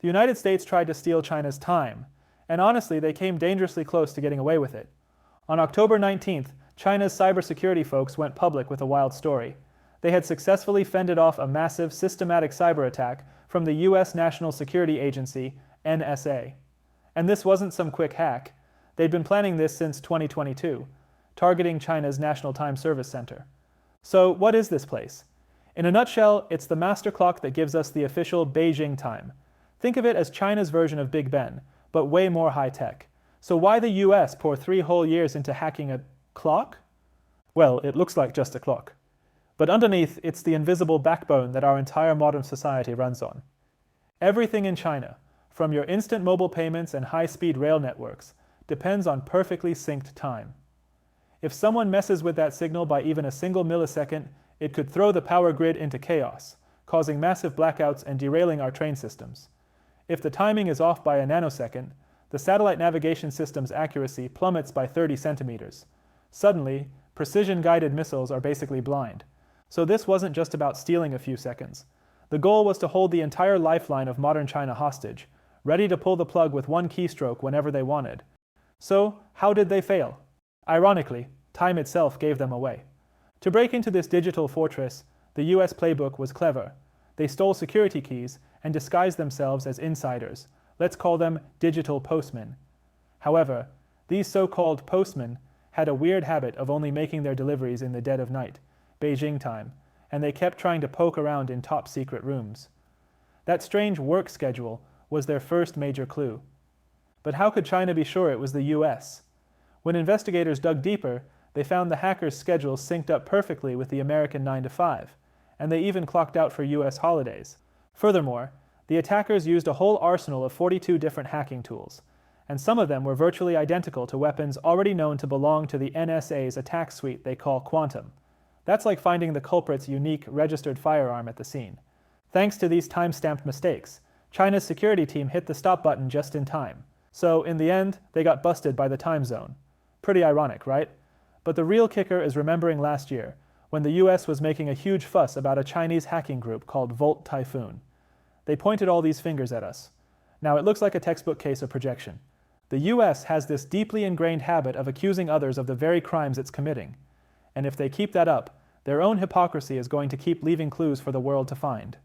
The United States tried to steal China's time, and honestly, they came dangerously close to getting away with it. On October 19th, China's cybersecurity folks went public with a wild story. They had successfully fended off a massive, systematic cyber attack from the US National Security Agency, NSA. And this wasn't some quick hack. They'd been planning this since 2022, targeting China's National Time Service Center. So, what is this place? In a nutshell, it's the master clock that gives us the official Beijing time. Think of it as China's version of Big Ben, but way more high-tech. So why the US pour 3 whole years into hacking a clock? Well, it looks like just a clock. But underneath, it's the invisible backbone that our entire modern society runs on. Everything in China, from your instant mobile payments and high-speed rail networks, depends on perfectly synced time. If someone messes with that signal by even a single millisecond, it could throw the power grid into chaos, causing massive blackouts and derailing our train systems. If the timing is off by a nanosecond, the satellite navigation system's accuracy plummets by 30 centimeters. Suddenly, precision-guided missiles are basically blind. So this wasn't just about stealing a few seconds. The goal was to hold the entire lifeline of modern China hostage, ready to pull the plug with one keystroke whenever they wanted. So, how did they fail? Ironically, time itself gave them away. To break into this digital fortress, the US playbook was clever. They stole security keys and disguised themselves as insiders. Let's call them digital postmen. However, these so-called postmen had a weird habit of only making their deliveries in the dead of night, Beijing time, and they kept trying to poke around in top-secret rooms. That strange work schedule was their first major clue. But how could China be sure it was the US? When investigators dug deeper, they found the hackers' schedules synced up perfectly with the American 9 to 5, and they even clocked out for US holidays. Furthermore, the attackers used a whole arsenal of 42 different hacking tools, and some of them were virtually identical to weapons already known to belong to the NSA's attack suite they call Quantum. That's like finding the culprit's unique registered firearm at the scene. Thanks to these time-stamped mistakes, China's security team hit the stop button just in time. So, in the end, they got busted by the time zone. Pretty ironic, right? But the real kicker is remembering last year, when the US was making a huge fuss about a Chinese hacking group called Volt Typhoon. They pointed all these fingers at us. Now, it looks like a textbook case of projection. The US has this deeply ingrained habit of accusing others of the very crimes it's committing. And if they keep that up, their own hypocrisy is going to keep leaving clues for the world to find.